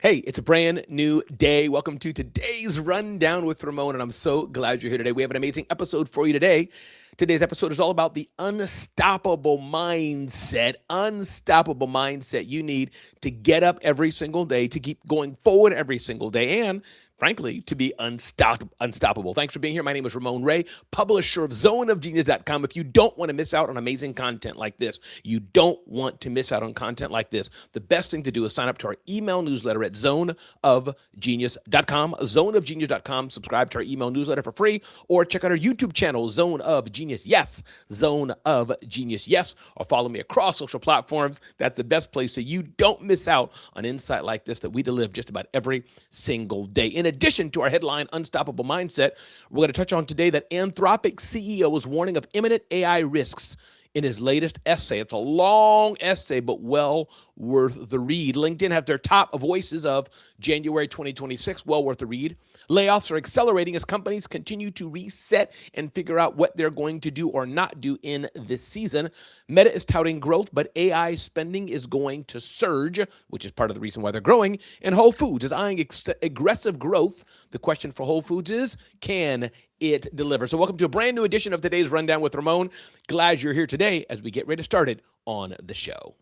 Hey, it's a brand new day. Welcome to today's Rundown with Ramon, and I'm so glad you're here today. We have an amazing episode for you today. Today's episode is all about the unstoppable mindset you need to get up every single day, to keep going forward every single day, and frankly, to be unstoppable. Thanks for being here. My name is Ramon Ray, publisher of zoneofgenius.com. If you don't want to miss out on amazing content like this, the best thing to do is sign up to our email newsletter at zoneofgenius.com, zoneofgenius.com. Subscribe to our email newsletter for free, or check out our YouTube channel, Zone of Genius. Yes, Zone of Genius. Yes, or follow me across social platforms. That's the best place so you don't miss out on insight like this that we deliver just about every single day. In addition to our headline, Unstoppable Mindset, we're going to touch on today that Anthropic CEO is warning of imminent AI risks in his latest essay. It's a long essay, but well worth the read. LinkedIn have their top voices of January 2026, well worth the read. Layoffs are accelerating as companies continue to reset and figure out what they're going to do or not do in this season. Meta is touting growth, but AI spending is going to surge, which is part of the reason why they're growing. And Whole Foods is eyeing aggressive growth. The question for Whole Foods is, can it deliver? So welcome to a brand new edition of today's Rundown with Ramon. Glad you're here today as we get ready to start it on the show.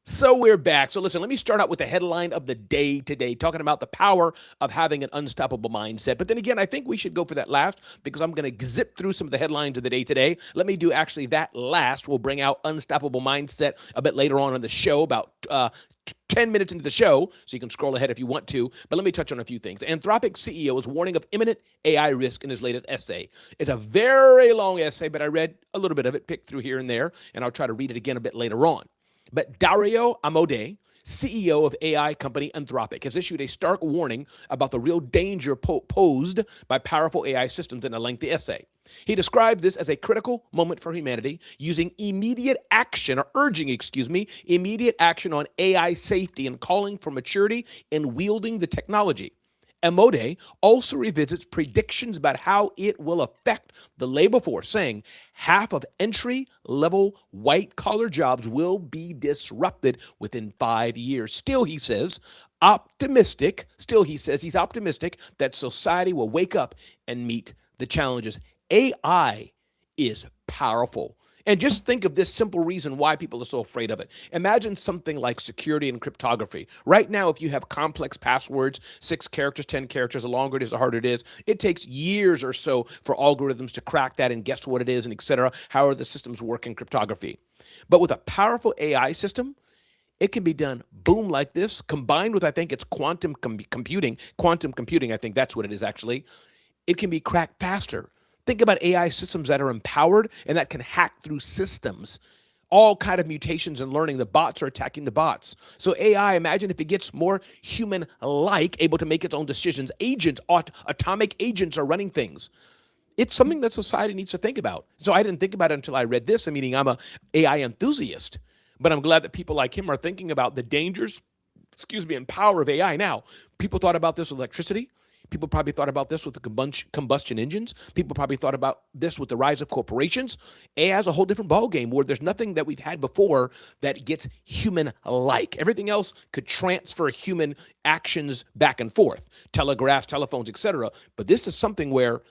So we're back. So listen, let me start out with the headline of the day today, talking about the power of having an unstoppable mindset. But then again, I think we should go for that last because I'm going to zip through some of the headlines of the day today. Let me do actually that last. We'll bring out unstoppable mindset a bit later on in the show, about 10 minutes into the show, so you can scroll ahead if you want to. But let me touch on a few things. Anthropic CEO is warning of imminent AI risk in his latest essay. It's a very long essay, but I read a little bit of it, picked through here and there, and I'll try to read it again a bit later on. But Dario Amodei, CEO of AI company Anthropic, has issued a stark warning about the real danger posed by powerful AI systems in a lengthy essay. He described this as a critical moment for humanity, urging immediate action on AI safety and calling for maturity in wielding the technology. Amodei also revisits predictions about how it will affect the labor force, saying half of entry-level white-collar jobs will be disrupted within 5 years. Still, he says he's optimistic that society will wake up and meet the challenges. AI is powerful. And just think of this simple reason why people are so afraid of it. Imagine something like security and cryptography. Right now, if you have complex passwords, 6 characters, 10 characters, the longer it is, the harder it is. It takes years or so for algorithms to crack that and guess what it is and et cetera, how the systems work in cryptography. But with a powerful AI system, it can be done, boom, like this, combined with, I think it's quantum computing, I think that's what it is actually. It can be cracked faster. Think about AI systems that are empowered and that can hack through systems. All kind of mutations and learning. The bots are attacking the bots. So AI, imagine if it gets more human-like, able to make its own decisions. Atomic agents are running things. It's something that society needs to think about. So I didn't think about it until I read this. I'm an AI enthusiast, but I'm glad that people like him are thinking about the dangers, and power of AI. Now, people thought about this with electricity. People probably thought about this with the combustion engines. People probably thought about this with the rise of corporations. AI is a whole different ballgame where there's nothing that we've had before that gets human-like. Everything else could transfer human actions back and forth, telegraphs, telephones, etc. But this is something where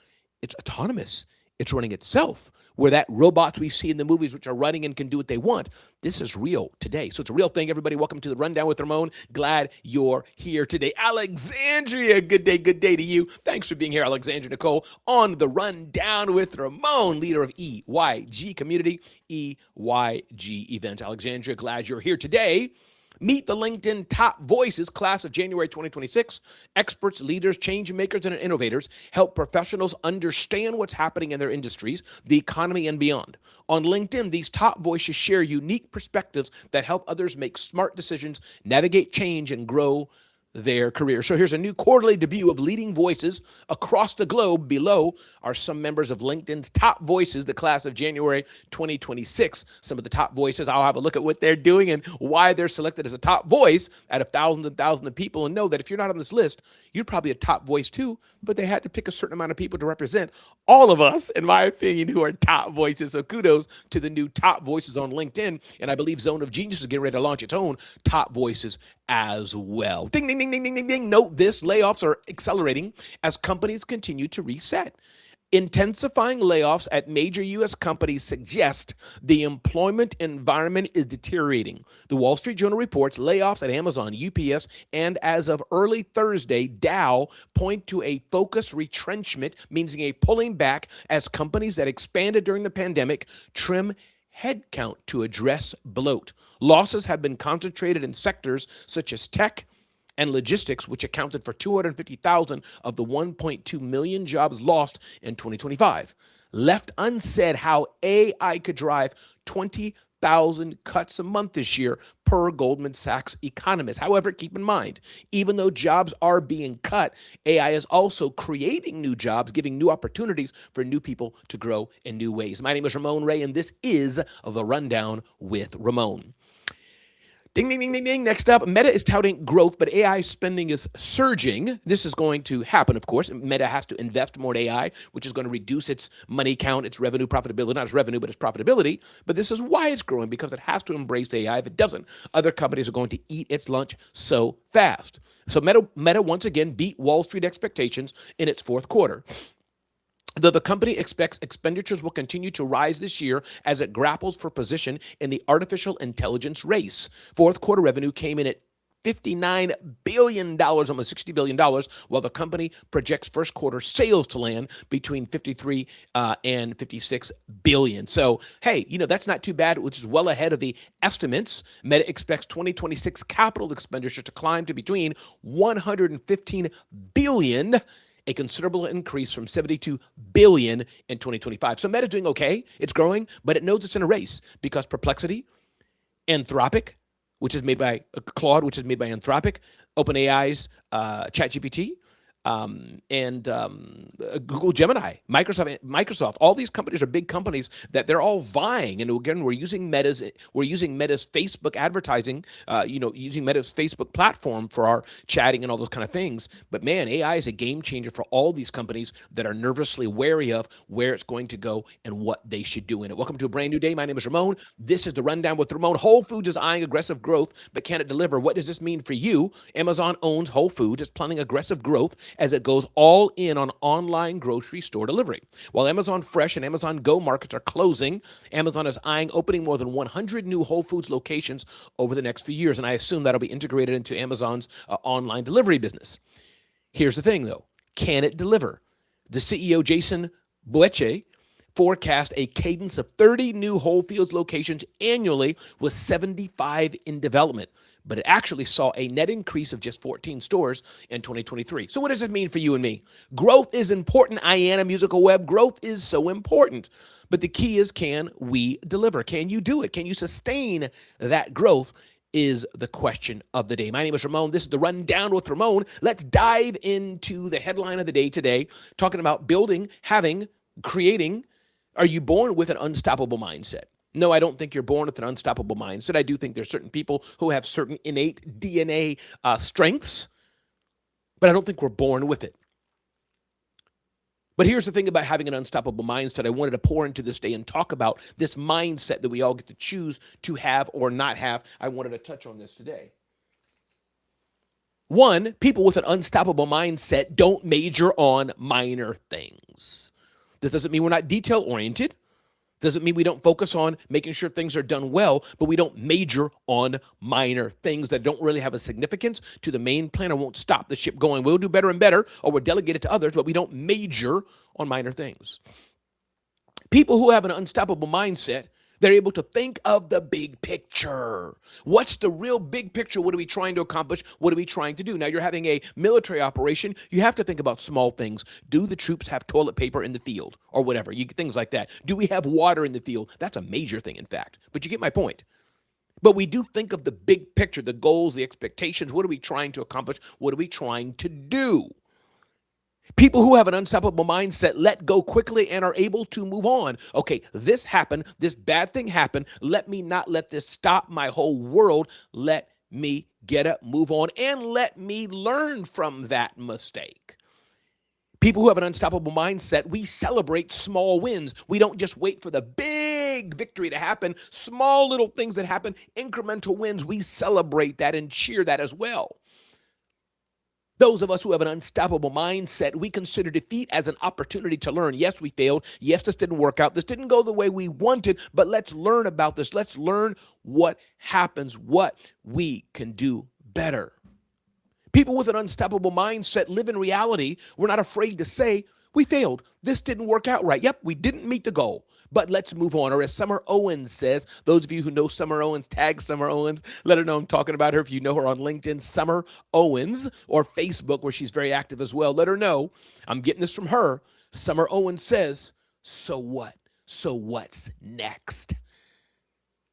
it's autonomous. It's running itself, where that robots we see in the movies, which are running and can do what they want, this is real today. So it's a real thing. Everybody, welcome to the Rundown with Ramon. Glad you're here today. Alexandria, good day to you. Thanks for being here, Alexandria Nicole, on the Rundown with Ramon, leader of EYG Community, EYG Events. Alexandria, glad you're here today. Meet the LinkedIn top voices, class of January 2026. Experts, leaders, change makers, and innovators help professionals understand what's happening in their industries, the economy, and beyond. On LinkedIn, these top voices share unique perspectives that help others make smart decisions, navigate change, and grow their career. So here's a new quarterly debut of leading voices across the globe. Below are some members of LinkedIn's top voices, the class of January 2026. Some of the top voices. I'll have a look at what they're doing and why they're selected as a top voice out of thousands and thousands of people, and know that if you're not on this list, you're probably a top voice too, but they had to pick a certain amount of people to represent all of us, in my opinion, who are top voices. So kudos to the new top voices on LinkedIn. And I believe Zone of Genius is getting ready to launch its own top voices as well. Ding, ding, ding, ding, ding, ding, ding. Note this, layoffs are accelerating as companies continue to reset. Intensifying layoffs at major U.S. companies suggest the employment environment is deteriorating. The Wall Street Journal reports layoffs at Amazon, UPS, and as of early Thursday, Dow point to a focused retrenchment, meaning a pulling back as companies that expanded during the pandemic trim headcount to address bloat. Losses have been concentrated in sectors such as tech and logistics, which accounted for 250,000 of the 1.2 million jobs lost in 2025. Left unsaid how AI could drive 20,000 cuts a month this year, per Goldman Sachs economist. However, keep in mind, even though jobs are being cut, AI is also creating new jobs, giving new opportunities for new people to grow in new ways. My name is Ramon Ray, and this is The Rundown with Ramon. Ding, ding, ding, ding, ding. Next up, Meta is touting growth, but AI spending is surging. This is going to happen, of course. Meta has to invest more in AI, which is going to reduce its money count, its revenue, profitability, not its revenue, but its profitability. But this is why it's growing, because it has to embrace AI. If it doesn't, other companies are going to eat its lunch so fast. So Meta once again beat Wall Street expectations in its fourth quarter. Though the company expects expenditures will continue to rise this year as it grapples for position in the artificial intelligence race. Fourth quarter revenue came in at $59 billion, almost $60 billion, while the company projects first quarter sales to land between 53 and 56 billion. So, hey, that's not too bad, which is well ahead of the estimates. Meta expects 2026 capital expenditure to climb to between 115 billion, a considerable increase from 72 billion in 2025. So Meta's doing okay. It's growing, but it knows it's in a race because Perplexity, Anthropic, which is made by Claude, which is made by Anthropic, OpenAI's ChatGPT, and Google Gemini, Microsoft, all these companies are big companies that they're all vying. And again, we're using Meta's Facebook advertising, using Meta's Facebook platform for our chatting and all those kind of things. But man, AI is a game changer for all these companies that are nervously wary of where it's going to go and what they should do in it. Welcome to a brand new day. My name is Ramon. This is The Rundown with Ramon. Whole Foods is eyeing aggressive growth, but can it deliver? What does this mean for you? Amazon owns Whole Foods. It's planning aggressive growth as it goes all in on online grocery store delivery. While Amazon Fresh and Amazon Go markets are closing, Amazon is eyeing opening more than 100 new Whole Foods locations over the next few years, and I assume that'll be integrated into Amazon's online delivery business. Here's the thing, though. Can it deliver? The CEO, Jason Boeche, forecast a cadence of 30 new Whole Foods locations annually, with 75 in development. But it actually saw a net increase of just 14 stores in 2023. So what does it mean for you and me? Growth is important, Iana Musical Web. Growth is so important. But the key is, can we deliver? Can you do it? Can you sustain that growth is the question of the day. My name is Ramon. This is The Rundown with Ramon. Let's dive into the headline of the day today, talking about creating. Are you born with an unstoppable mindset? No, I don't think you're born with an unstoppable mindset. I do think there's certain people who have certain innate DNA strengths, but I don't think we're born with it. But here's the thing about having an unstoppable mindset. I wanted to pour into this day and talk about this mindset that we all get to choose to have or not have. I wanted to touch on this today. One, people with an unstoppable mindset don't major on minor things. This doesn't mean we're not detail-oriented. Doesn't mean we don't focus on making sure things are done well, but we don't major on minor things that don't really have a significance to the main plan or won't stop the ship going. We'll do better and better, or we'll delegate it to others, but we don't major on minor things. People who have an unstoppable mindset, they're able to think of the big picture. What's the real big picture? What are we trying to accomplish? What are we trying to do? Now, you're having a military operation. You have to think about small things. Do the troops have toilet paper in the field or whatever? Things like that. Do we have water in the field? That's a major thing, in fact. But you get my point. But we do think of the big picture, the goals, the expectations. What are we trying to accomplish? What are we trying to do? People who have an unstoppable mindset let go quickly and are able to move on. Okay, this happened. This bad thing happened. Let me not let this stop my whole world. Let me get up, move on, and let me learn from that mistake. People who have an unstoppable mindset, we celebrate small wins. We don't just wait for the big victory to happen. Small little things that happen, incremental wins, we celebrate that and cheer that as well. Those of us who have an unstoppable mindset, we consider defeat as an opportunity to learn. Yes, we failed. Yes, this didn't work out. This didn't go the way we wanted, but let's learn about this. Let's learn what happens, what we can do better. People with an unstoppable mindset live in reality. We're not afraid to say, we failed. This didn't work out right. Yep, we didn't meet the goal, but let's move on. Or as Summer Owens says, those of you who know Summer Owens, tag Summer Owens. Let her know I'm talking about her. If you know her on LinkedIn, Summer Owens, or Facebook, where she's very active as well, let her know. I'm getting this from her. Summer Owens says, so what? So what's next?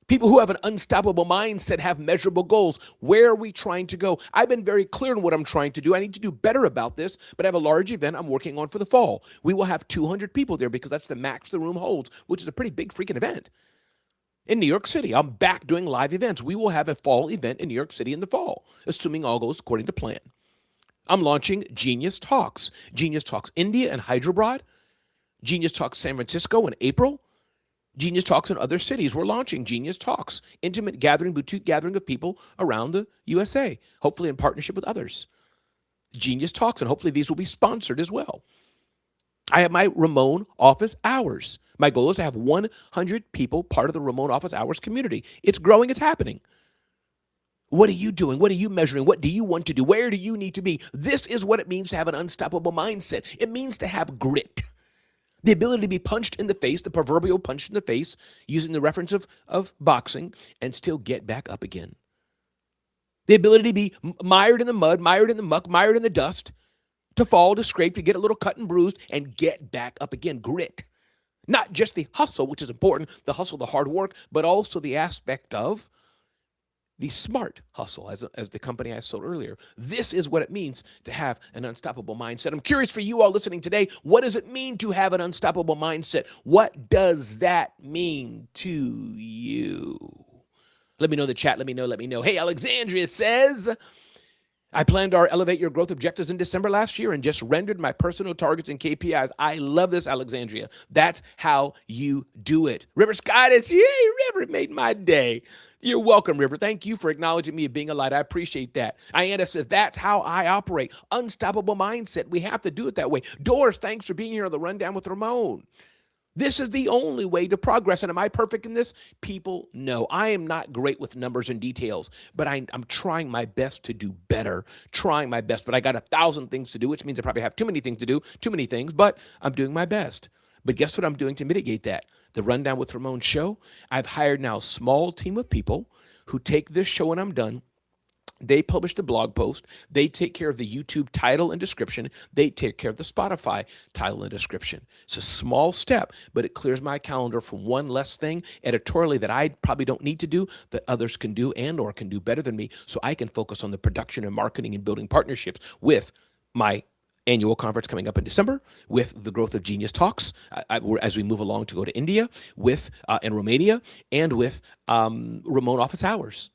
People who have an unstoppable mindset have measurable goals. Where are we trying to go? I've been very clear on what I'm trying to do. I need to do better about this, but I have a large event I'm working on for the fall. We will have 200 people there because that's the max the room holds, which is a pretty big freaking event. In New York City, I'm back doing live events. We will have a fall event in New York City in the fall, assuming all goes according to plan. I'm launching Genius Talks India and Hyderabad, Genius Talks San Francisco in April, Genius Talks in other cities. We're launching Genius Talks, intimate gathering, boutique gathering of people around the USA, hopefully in partnership with others. Genius Talks, and hopefully these will be sponsored as well. I have my Ramon Office Hours. My goal is to have 100 people part of the Ramon Office Hours community. It's growing, it's happening. What are you doing? What are you measuring? What do you want to do? Where do you need to be? This is what it means to have an unstoppable mindset. It means to have grit. The ability to be punched in the face, the proverbial punch in the face, using the reference of boxing, and still get back up again. The ability to be mired in the mud, mired in the muck, mired in the dust, to fall, to scrape, to get a little cut and bruised, and get back up again. Grit. Not just the hustle, which is important, the hustle, the hard work, but also the aspect of the smart hustle, as the company I sold earlier. This is what it means to have an unstoppable mindset. I'm curious for you all listening today, what does it mean to have an unstoppable mindset? What does that mean to you? Let me know in the chat. Let me know. Hey, Alexandria says, I planned our Elevate Your Growth objectives in December last year and just rendered my personal targets and KPIs. I love this, Alexandria. That's how you do it. River Scott is, yay, River, it made my day. You're welcome, River. Thank you for acknowledging me and being a light. I appreciate that. Ayana says, that's how I operate. Unstoppable mindset. We have to do it that way. Doris, thanks for being here on the Rundown with Ramon. This is the only way to progress. And am I perfect in this? People know. I am not great with numbers and details, but I'm trying my best to do better, trying my best. But I got 1,000 things to do, which means I probably have too many things to do, too many things, but I'm doing my best. But guess what I'm doing to mitigate that? The Rundown with Ramon show. I've hired now a small team of people who take this show when I'm done. They publish the blog post. They take care of the YouTube title and description. They take care of the Spotify title and description. It's a small step, but it clears my calendar from one less thing editorially that I probably don't need to do that others can do and or can do better than me, so I can focus on the production and marketing and building partnerships with my annual conference coming up in December, with the Growth of Genius Talks as we move along to go to India, with and Romania, and with Ramon Office Hours.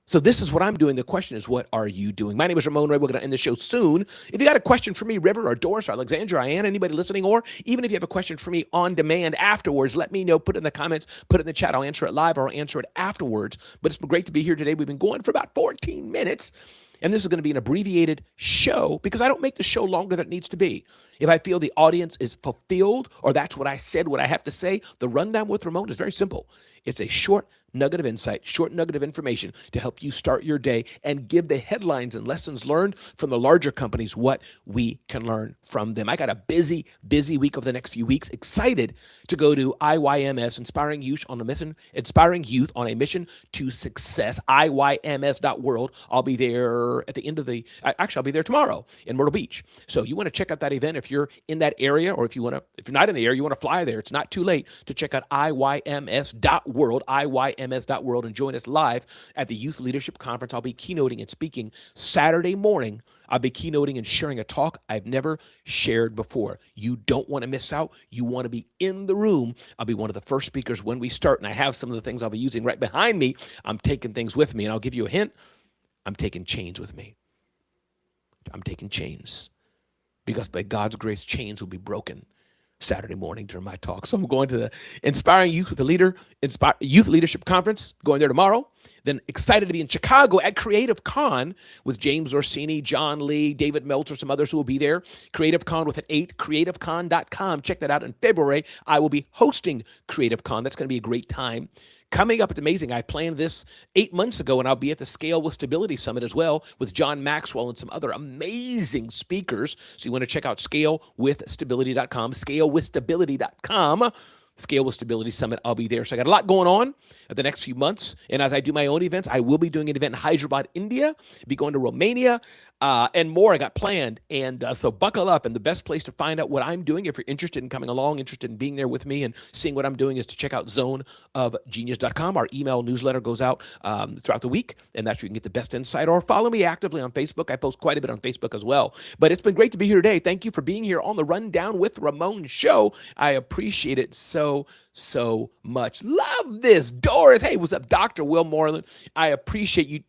So this is what I'm doing. The question is, what are you doing? My name is Ramon Ray. We're going to end the show soon. If you got a question for me, River or Doris or Alexandra, Ian, anybody listening, or even if you have a question for me on demand afterwards, let me know. Put it in the comments, put it in the chat. I'll answer it live or I'll answer it afterwards. But it's been great to be here today. We've been going for about 14 minutes. And this is going to be an abbreviated show because I don't make the show longer than it needs to be. If I feel the audience is fulfilled or that's what I said, what I have to say, the Rundown with Ramon is very simple. It's a short nugget of insight, short nugget of information to help you start your day and give the headlines and lessons learned from the larger companies what we can learn from them. I got a busy week over the next few weeks. Excited to go to IYMS, Inspiring Youth on a Mission to Success, IYMS.world. I'll be there at the end of I'll be there tomorrow in Myrtle Beach. So you want to check out that event if you're in that area, or if you're not in the area, you want to fly there. It's not too late to check out IYMS.world, IYMS.world. ms.world, and join us live at the Youth Leadership Conference. I'll be keynoting and speaking Saturday morning. I'll be keynoting and sharing a talk I've never shared before. You don't want to miss out. You want to be in the room. I'll be one of the first speakers when we start, and I have some of the things I'll be using right behind me. I'm taking things with me, and I'll give you a hint. I'm taking chains with me. I'm taking chains, because by God's grace, chains will be broken Saturday morning during my talk. So I'm going to the Inspiring Youth with the Leader Youth Leadership Conference, going there tomorrow. Then excited to be in Chicago at Creative Con with James Orsini, John Lee, David Meltzer, some others who will be there. Creative Con with an 8, creativecon.com. Check that out. In February, I will be hosting Creative Con. That's going to be a great time. Coming up, it's amazing. I planned this 8 months ago, and I'll be at the Scale with Stability Summit as well with John Maxwell and some other amazing speakers. So you want to check out scalewithstability.com, scalewithstability.com. Scale with Stability Summit. I'll be there. So I got a lot going on at the next few months. And as I do my own events, I will be doing an event in Hyderabad, India, be going to Romania, and more I got planned. And so buckle up. And the best place to find out what I'm doing, if you're interested in coming along, interested in being there with me and seeing what I'm doing, is to check out zoneofgenius.com. Our email newsletter goes out throughout the week, and that's where you can get the best insight. Or follow me actively on Facebook. I post quite a bit on Facebook as well. But it's been great to be here today. Thank you for being here on the Rundown with Ramon Show. I appreciate it so much. Love this. Doris, hey, what's up? Dr. Will Moreland, I appreciate you.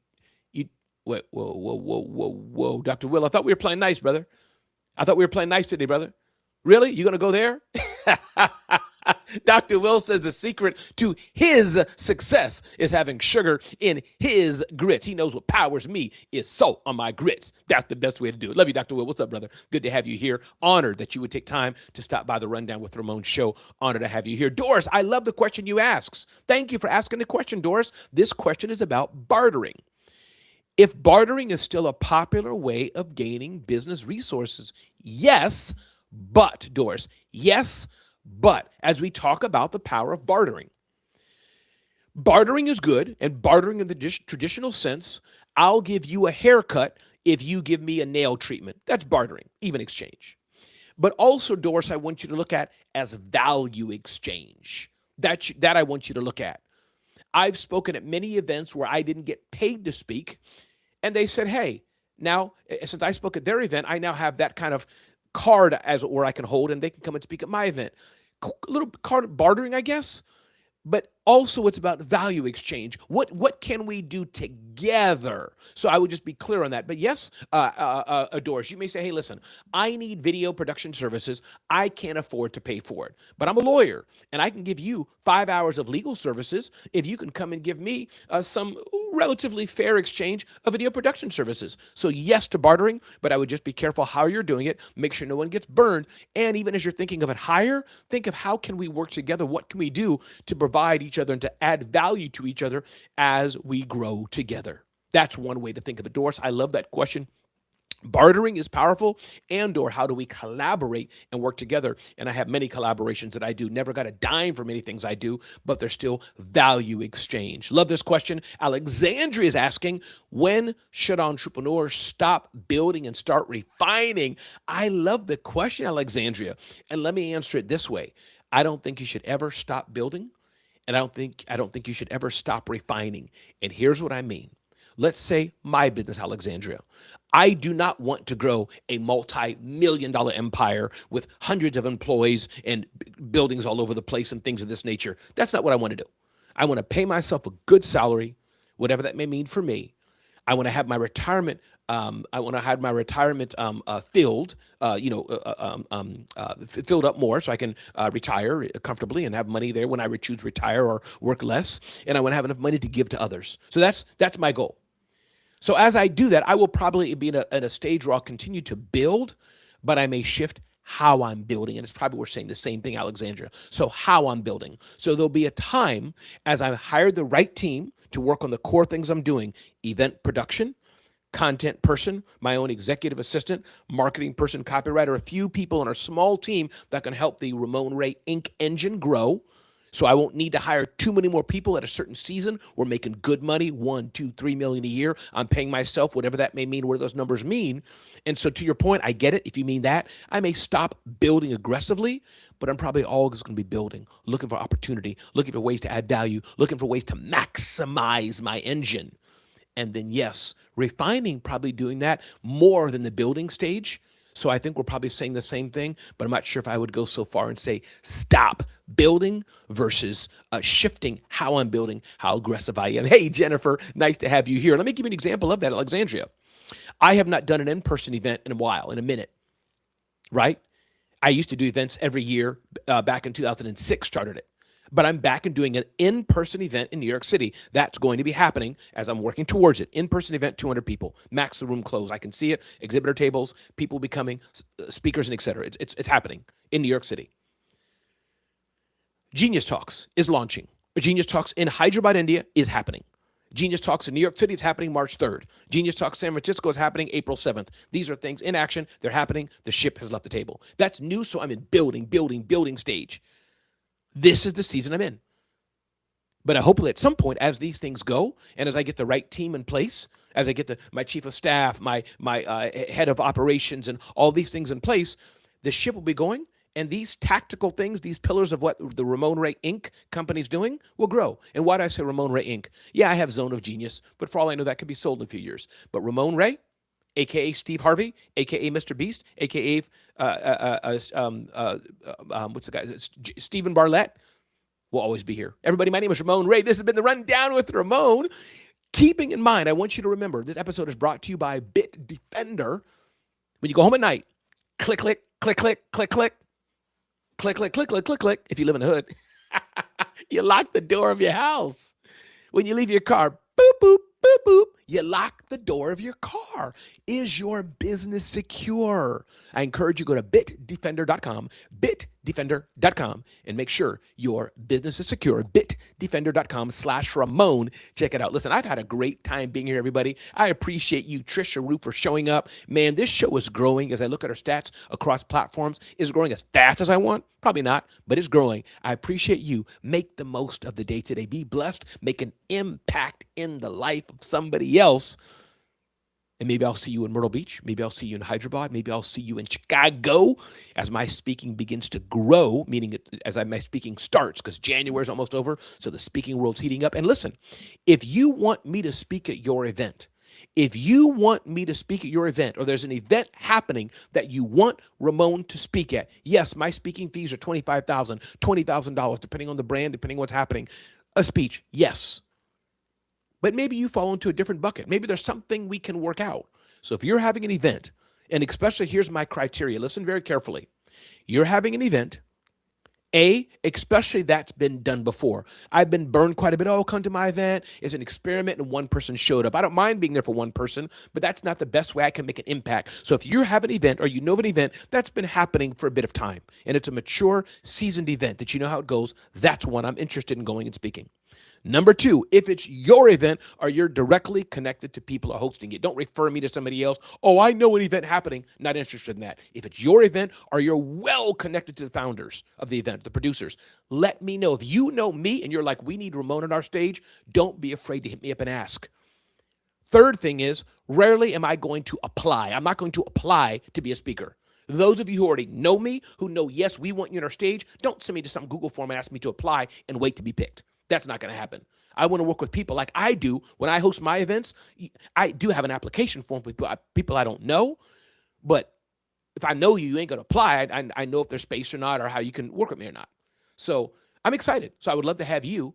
Wait, whoa. Dr. Will, I thought we were playing nice, brother. I thought we were playing nice today, brother. Really? You going to go there? Dr. Will says the secret to his success is having sugar in his grits. He knows what powers me is salt on my grits. That's the best way to do it. Love you, Dr. Will. What's up, brother? Good to have you here. Honored that you would take time to stop by the Rundown with Ramon Show. Honored to have you here. Doris, I love the question you asked. Thank you for asking the question, Doris. This question is about bartering. If bartering is still a popular way of gaining business resources, yes, but, Doris, yes, but, as we talk about the power of bartering. Bartering is good, and bartering in the traditional sense, I'll give you a haircut if you give me a nail treatment. That's bartering, even exchange. But also, Doris, I want you to look at as value exchange. That I want you to look at. I've spoken at many events where I didn't get paid to speak, and they said, hey, now, since I spoke at their event, I now have that kind of card, as it were, I can hold, and they can come and speak at my event. A little card bartering, I guess, but also it's about value exchange. What can we do together? So I would just be clear on that. But yes, Doris, you may say, hey, listen, I need video production services. I can't afford to pay for it, but I'm a lawyer, and I can give you 5 hours of legal services if you can come and give me some relatively fair exchange of video production services. So yes to bartering, but I would just be careful how you're doing it. Make sure no one gets burned. And even as you're thinking of it higher, think of how can we work together? What can we do to provide each other and to add value to each other as we grow together? That's one way to think of it. Doris, I love that question. Bartering is powerful, and/or how do we collaborate and work together? And I have many collaborations that I do. Never got a dime for many things I do, but there's still value exchange. Love this question. Alexandria is asking, when should entrepreneurs stop building and start refining? I love the question, Alexandria. And let me answer it this way. I don't think you should ever stop building, and I don't think you should ever stop refining. And here's what I mean. Let's say my business, Alexandria. I do not want to grow a multi-million-dollar empire with hundreds of employees and buildings all over the place and things of this nature. That's not what I want to do. I want to pay myself a good salary, whatever that may mean for me. I want to have my retirement. Filled, filled up more so I can retire comfortably and have money there when I choose to retire or work less. And I want to have enough money to give to others. So that's my goal. So as I do that, I will probably be in a stage where I'll continue to build, but I may shift how I'm building. And it's probably we're saying the same thing, Alexandria. So how I'm building. So there'll be a time as I've hired the right team to work on the core things I'm doing: event production, content person, my own executive assistant, marketing person, copywriter, a few people on our small team that can help the Ramon Ray Inc. engine grow. So I won't need to hire too many more people at a certain season. We're making good money, 1, 2, 3 million a year. I'm paying myself, whatever that may mean, what do those numbers mean? And so to your point, I get it. If you mean that, I may stop building aggressively, but I'm probably always going to be building, looking for opportunity, looking for ways to add value, looking for ways to maximize my engine. And then, yes, refining, probably doing that more than the building stage. So I think we're probably saying the same thing, but I'm not sure if I would go so far and say stop building versus shifting how I'm building, how aggressive I am. Hey, Jennifer, nice to have you here. Let me give you an example of that, Alexandria. I have not done an in-person event in a while, in a minute, right? I used to do events every year back in 2006, started it. But I'm back and doing an in-person event in New York City. That's going to be happening as I'm working towards it. In-person event, 200 people, max the room closed. I can see it, exhibitor tables, people becoming speakers, and et cetera. It's happening in New York City. Genius Talks is launching. Genius Talks in Hyderabad, India is happening. Genius Talks in New York City is happening March 3rd. Genius Talks San Francisco is happening April 7th. These are things in action. They're happening. The ship has left the table. That's new, so I'm in building stage. This is the season I'm in. But hopefully at some point, as these things go, and as I get the right team in place, as I get my chief of staff, my head of operations, and all these things in place, the ship will be going, and these tactical things, these pillars of what the Ramon Ray Inc. company is doing, will grow. And why do I say Ramon Ray Inc.? Yeah, I have Zone of Genius, but for all I know, that could be sold in a few years. But Ramon Ray, a.k.a. Steve Harvey, a.k.a. Mr. Beast, a.k.a. What's the guy? Stephen Bartlett will always be here. Everybody, my name is Ramon Ray. This has been the Rundown with Ramon. Keeping in mind, I want you to remember, this episode is brought to you by Bitdefender. When you go home at night, click, click, click, click, click, click, click, click, click, click, click, click. If you live in the hood, you lock the door of your house. When you leave your car, boop, boop, boop, boop, you lock the door of your car. Is your business secure? I encourage you to go to bitdefender.com, bitdefender.com, and make sure your business is secure. bitdefender.com/Ramon. Check it out. Listen, I've had a great time being here, everybody. I appreciate you, Trisha Rue, for showing up. Man, this show is growing as I look at our stats across platforms. Is it growing as fast as I want? Probably not, but it's growing. I appreciate you. Make the most of the day today. Be blessed. Make an impact in the life of somebody else. And maybe I'll see you in Myrtle Beach. Maybe I'll see you in Hyderabad. Maybe I'll see you in Chicago as my speaking begins to grow, meaning as my speaking starts, because January is almost over, so the speaking world's heating up. And listen, if you want me to speak at your event, or there's an event happening that you want Ramon to speak at, yes, my speaking fees are $25,000, $20,000, depending on the brand, depending on what's happening. A speech, yes. But maybe you fall into a different bucket. Maybe there's something we can work out. So if you're having an event, and especially here's my criteria, listen very carefully. You're having an event, especially that's been done before. I've been burned quite a bit. Oh, come to my event. It's an experiment and one person showed up. I don't mind being there for one person, but that's not the best way I can make an impact. So if you have an event or you know of an event that's been happening for a bit of time, and it's a mature, seasoned event that you know how it goes, that's one I'm interested in going and speaking. Number 2, if it's your event or you're directly connected to people who are hosting it, don't refer me to somebody else. Oh, I know an event happening. Not interested in that. If it's your event or you're well connected to the founders of the event, the producers, let me know. If you know me and you're like, we need Ramon on our stage, don't be afraid to hit me up and ask. Third thing is, rarely am I going to apply. I'm not going to apply to be a speaker. Those of you who already know me, who know, yes, we want you on our stage, don't send me to some Google form and ask me to apply and wait to be picked. That's not going to happen. I want to work with people like I do when I host my events. I do have an application form for people I don't know, but if I know you, you ain't going to apply. I know if there's space or not or how you can work with me or not. So I'm excited. So I would love to have you.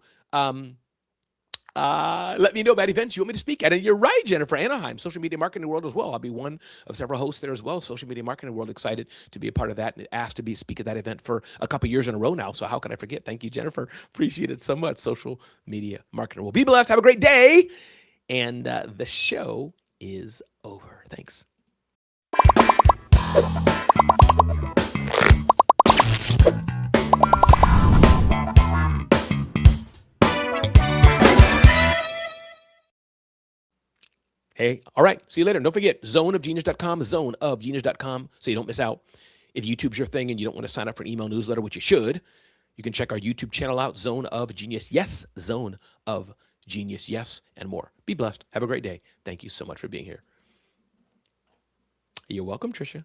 Let me know about events you want me to speak at. And you're right, Jennifer, Anaheim, social media marketing world as well. I'll be one of several hosts there as well. Social media marketing world, excited to be a part of that and asked to speak at that event for a couple years in a row now. So how can I forget? Thank you, Jennifer. Appreciate it so much. Social media marketing world. Be blessed. Have a great day. And the show is over. Thanks. Hey, all right. See you later. Don't forget, zoneofgenius.com, zoneofgenius.com, so you don't miss out. If YouTube's your thing and you don't want to sign up for an email newsletter, which you should, You can check our YouTube channel out, Zone of Genius. Yes, Zone of Genius. Yes, and more. Be blessed. Have a great day. Thank you so much for being here. You're welcome, Tricia.